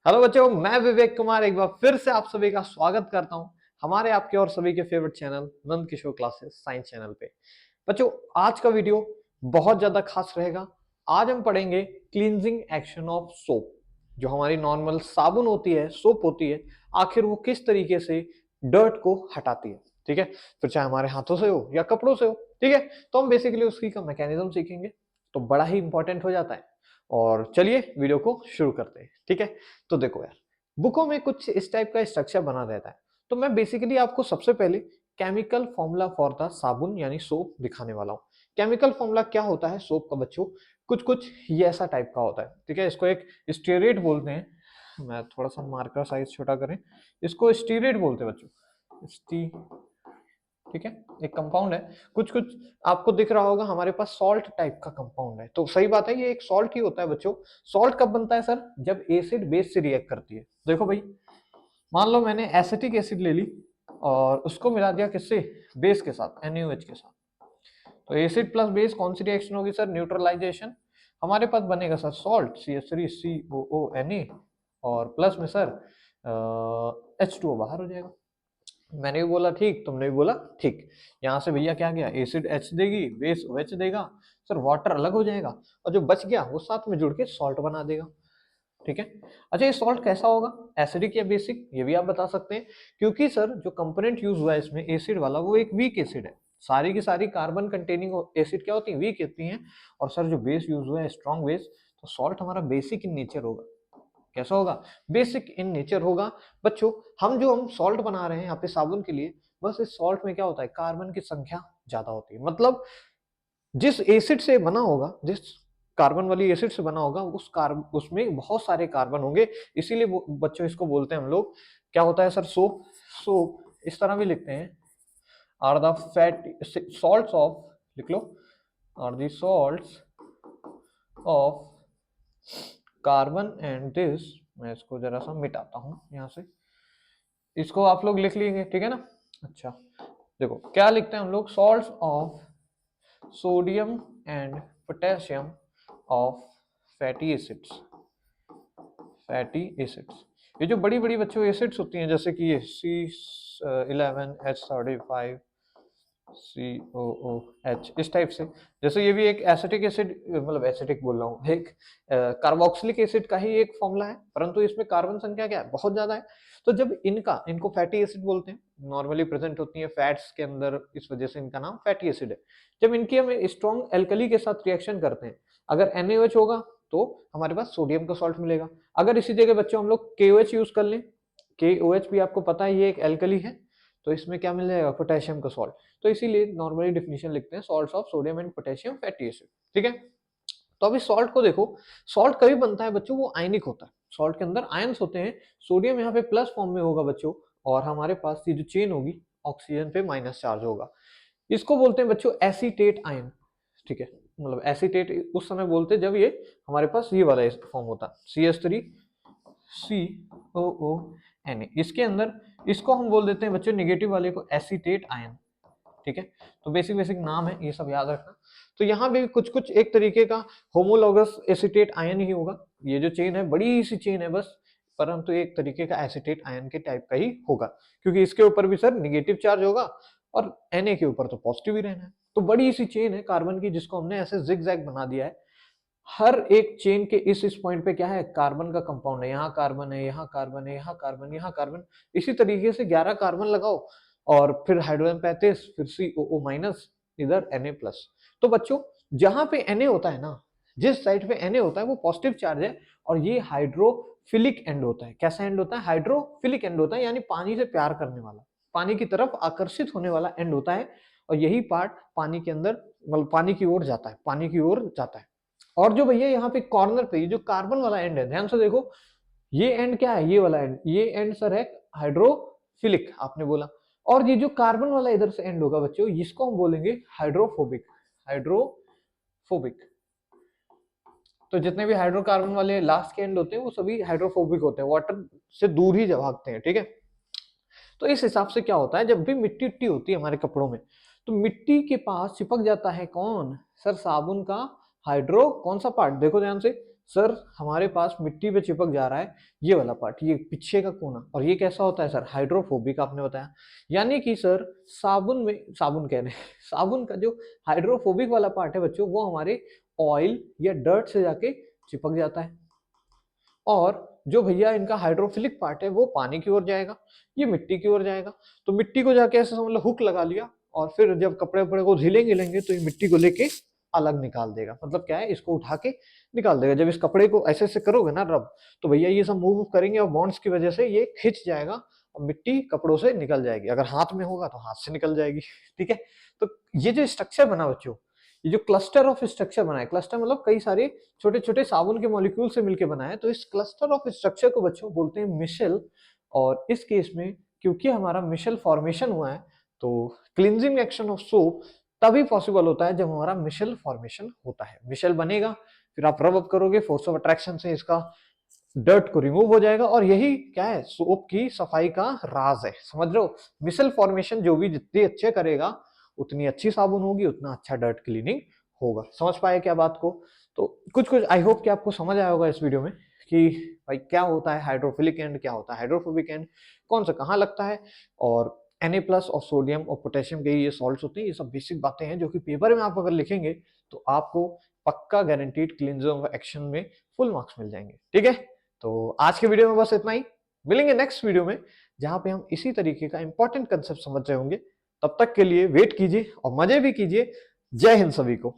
Hello बच्चों, मैं विवेक कुमार एक बार फिर से आप सभी का स्वागत करता हूं हमारे आपके और सभी के favourite channel Nand Kishore classes science channel पे। बच्चों, आज का वीडियो बहुत ज्यादा खास रहेगा। आज हम पढ़ेंगे क्लींजिंग एक्शन ऑफ सोप। जो हमारी नॉर्मल साबुन होती है, सोप होती है, आखिर वो किस तरीके से डर्ट को हटाती है। ठीक है, फिर चाहे हमारे हाथों से हो या कपड़ों से हो। ठीक है, तो हम बेसिकली उसकी का मैकेनिज्म सीखेंगे, तो बड़ा ही इंपॉर्टेंट हो जाता है। और चलिए वीडियो को शुरू करते हैं। ठीक है, तो देखो यार, बुकों में कुछ इस टाइप का स्ट्रक्चर बना रहता है। तो मैं बेसिकली आपको सबसे पहले केमिकल फॉर्मूला फॉर द साबुन यानी सोप दिखाने वाला हूँ। केमिकल फॉर्मूला क्या होता है सोप का बच्चों, कुछ कुछ ये ऐसा टाइप का होता है। ठीक है, इसको एक स्टीरेट बोलते हैं। मैं थोड़ा सा मार्कर साइज छोटा करें, इसको स्टीरेट बोलते हैं बच्चों, स्टी। ठीक है, एक कंपाउंड है। कुछ कुछ आपको दिख रहा होगा हमारे पास सॉल्ट टाइप का कंपाउंड है, तो सही बात है, ये एक सॉल्ट ही होता है बच्चों। सॉल्ट कब बनता है सर? जब एसिड बेस से रिएक्ट करती है। देखो भाई, मान लो मैंने एसिटिक एसिड ले ली और उसको मिला दिया किससे? बेस के साथ, NaOH के साथ। तो एसिड प्लस बेस कौन सी रिएक्शन होगी सर? न्यूट्रलाइजेशन। हमारे पास बनेगा सर सॉल्ट CH3COONA, और प्लस में सर H2O बाहर हो जाएगा। मैंने भी बोला ठीक, तुमने भी बोला ठीक। यहाँ से भैया क्या गया? एसिड H देगी, बेस OH देगा, सर वाटर अलग हो जाएगा, और जो बच गया वो साथ में जुड़ के सॉल्ट बना देगा। ठीक है, अच्छा ये सॉल्ट कैसा होगा? एसिडिक या बेसिक, ये भी आप बता सकते हैं। क्योंकि सर जो कंपोनेंट यूज हुआ है इसमें एसिड वाला, वो एक वीक एसिड है। सारी की सारी कार्बन कंटेनिंग एसिड क्या होती है? वीक होती हैं। और सर जो बेस यूज हुआ है स्ट्रॉन्ग बेस, तो सॉल्ट हमारा बेसिक इन नेचर होगा। कैसा होगा? बेसिक इन नेचर होगा। बच्चों, हम सॉल्ट बना रहे हैं यहाँ पे साबुन के लिए, बस इस सॉल्ट में क्या होता है? कार्बन की संख्या ज्यादा होती है। मतलब जिस एसिड से बना होगा, जिस कार्बन वाली एसिड से बना होगा, उसमें बहुत सारे कार्बन होंगे। इसीलिए बच्चों इसको बोलते हैं हम लोग, क्या होता है सर? सोप। सोप इस तरह भी लिखते हैं, are the fat salts of, लिख लो, are the salts of carbon and this. मैं इसको जरा सा मिटाता हूँ यहाँ से, इसको आप लोग लिख लेंगे, ठीक है ना? अच्छा, देखो क्या लिखते हैं हम लोग? Salts of sodium and potassium of fatty acids. Fatty acids, ये जो बड़ी बड़ी बच्चों एसिड्स होती हैं, जैसे कि ये C11H35 COOH, इस टाइप से। जैसे ये भी एक एसिटिक एसिड, मतलब एसिटिक बोल रहा हूँ, एक कार्बोक्सिलिक एसिड का ही एक फॉर्मूला है, परंतु इसमें कार्बन संख्या क्या है? बहुत ज्यादा है। तो जब इनको फैटी एसिड बोलते हैं, नॉर्मली प्रेजेंट होती है फैट्स के अंदर, इस वजह से इनका नाम फैटी एसिड है। जब इनकी हम स्ट्रॉन्ग एल्कली के साथ रिएक्शन करते हैं, अगर NaOH होगा तो हमारे पास सोडियम का सॉल्ट मिलेगा। अगर इसी जगह बच्चों हम लोग KOH यूज कर लें, KOH भी आपको पता है ये एक एल्कली है, तो इसमें क्या मिल जाएगा? पोटेशियम का सॉल्ट। तो इसीलिए नॉर्मली डिफिनेशन लिखते हैं salts of sodium and potassium fatty acid. ठीक है, तो अभी सॉल्ट को देखो। सॉल्ट कभी बनता है बच्चों? वो आयनिक होता है। सॉल्ट के अंदर आयंस होते हैं। सोडियम यहाँ पे प्लस फॉर्म में होगा बच्चों, और हमारे पास ये जो चेन होगी, ऑक्सीजन पे माइनस चार्ज होगा। इसको बोलते हैं बच्चों एसीटेट आयन। ठीक है, मतलब एसीटेट उस समय बोलते हैं जब ये हमारे पास ये वाला फॉर्म होता है, CH3COONA। इसके अंदर इसको हम बोल देते हैं बच्चों, नेगेटिव वाले को, एसीटेट आयन। ठीक है, तो बेसिक बेसिक नाम है, ये सब याद रखना। तो यहाँ भी कुछ कुछ एक तरीके का होमोलॉगस एसीटेट आयन ही होगा। ये जो चेन है बड़ी सी चेन है बस, परंतु एक तरीके का एसीटेट आयन के टाइप का ही होगा, क्योंकि इसके ऊपर भी सर निगेटिव चार्ज होगा और Na के ऊपर तो पॉजिटिव ही रहना है। तो बड़ी सी चेन है कार्बन की, जिसको हमने ऐसे जिग जैग बना दिया है। हर एक चेन के इस पॉइंट पे क्या है? कार्बन का कंपाउंड है। यहाँ कार्बन है, यहाँ कार्बन है, यहाँ कार्बन, यहाँ कार्बन। इसी तरीके से 11 कार्बन लगाओ, और फिर हाइड्रोजन 35, फिर COO माइनस, इधर Na+। तो बच्चों, जहां पे Na होता है ना, जिस साइड पे Na होता है वो पॉजिटिव चार्ज है, और ये हाइड्रोफिलिक एंड होता है। कैसा एंड होता है? हाइड्रोफिलिक एंड होता है, यानी पानी से प्यार करने वाला, पानी की तरफ आकर्षित होने वाला एंड होता है। और यही पार्ट पानी के अंदर, मतलब पानी की ओर जाता है, पानी की ओर जाता है। और जो भैया यहाँ पे कॉर्नर पे ये जो कार्बन वाला एंड है, ध्यान से देखो, ये एंड क्या है? ये वाला एंड, ये एंड सर है हाइड्रोफिलिक, आपने बोला। और ये जो कार्बन वाला इधर से एंड होगा बच्चों, इसको हम बोलेंगे हाइड्रोफोबिक। हाइड्रोफोबिक। तो जितने भी हाइड्रोकार्बन वाले लास्ट के एंड होते हैं वो सभी हाइड्रोफोबिक होते हैं, वाटर से दूर ही भागते हैं। ठीक है, तो इस हिसाब से क्या होता है, जब भी मिट्टी उट्टी होती है हमारे कपड़ों में, तो मिट्टी के पास चिपक जाता है कौन? सर साबुन का हाइड्रो, कौन सा पार्ट? देखो ध्यान से, सर हमारे पास मिट्टी पे चिपक जा रहा है ये वाला पार्ट, ये पीछे का कोना, और ये कैसा होता है सर, हाइड्रोफोबिक आपने बताया। यानी कि सर साबुन में, साबुन कह रहे हैं साबुन का जो हाइड्रोफोबिक वाला पार्ट है बच्चों, वो हमारे ऑयल या डर्ट से जाके चिपक जाता है, और जो भैया इनका हाइड्रोफिलिक पार्ट है वो पानी की ओर जाएगा, ये मिट्टी की ओर जाएगा। तो मिट्टी को जाके ऐसे समझ लो हुक लगा लिया, और फिर जब कपड़े वपड़े को धुलेंगे लेंगे तो ये मिट्टी को लेके अलग निकाल देगा। मतलब क्या है, इसको उठा के निकाल देगा। जब इस कपड़े को ऐसे ऐसे करोगे ना रब, तो भैया ये सब मूव करेंगे और बॉन्ड्स की वजह से ये खिंच जाएगा और मिट्टी कपड़ों से निकल जाएगी। अगर हाथ में होगा तो हाथ से निकल जाएगी। ठीक है, तो ये जो स्ट्रक्चर बना बच्चों, ये जो क्लस्टर ऑफ स्ट्रक्चर बना है, क्लस्टर मतलब कई सारे छोटे छोटे साबुन के मॉलिक्यूल से मिलकर बना है, तो इस क्लस्टर ऑफ स्ट्रक्चर को बच्चों बोलते हैं मिशेल। और इस केस में क्योंकि हमारा मिशेल फॉर्मेशन हुआ है, तो क्लिनजिंग एक्शन ऑफ सोप तभी पॉसिबल होता है जब हमारा मिशेल फॉर्मेशन होता है। मिशेल बनेगा, फिर आप रब अप करोगे, फोर्स ऑफ अट्रैक्शन से इसका डर्ट को रिमूव हो जाएगा, और यही क्या है, सोप की सफाई का राज है। समझ रहे हो, मिशेल फॉर्मेशन जो भी जितनी अच्छे करेगा उतनी अच्छी साबुन होगी, उतना अच्छा डर्ट क्लीनिंग होगा। समझ पाए क्या बात को? तो कुछ कुछ आई होप कि आपको समझ आया होगा इस वीडियो में कि भाई क्या होता है हाइड्रोफिलिक एंड, क्या होता है हाइड्रोफोबिक एंड, कौन सा कहाँ लगता है, और Na+ और सोडियम और पोटेशियम के ये सॉल्ट्स होते हैं। ये सब बेसिक बातें हैं जो कि पेपर में आप अगर लिखेंगे तो आपको पक्का गारंटीड क्लींजिंग एक्शन में फुल मार्क्स मिल जाएंगे। ठीक है, तो आज के वीडियो में बस इतना ही। मिलेंगे नेक्स्ट वीडियो में जहां पे हम इसी तरीके का इंपॉर्टेंट कंसेप्ट समझ रहे होंगे। तब तक के लिए वेट कीजिए और मजे भी कीजिए। जय हिंद सभी को।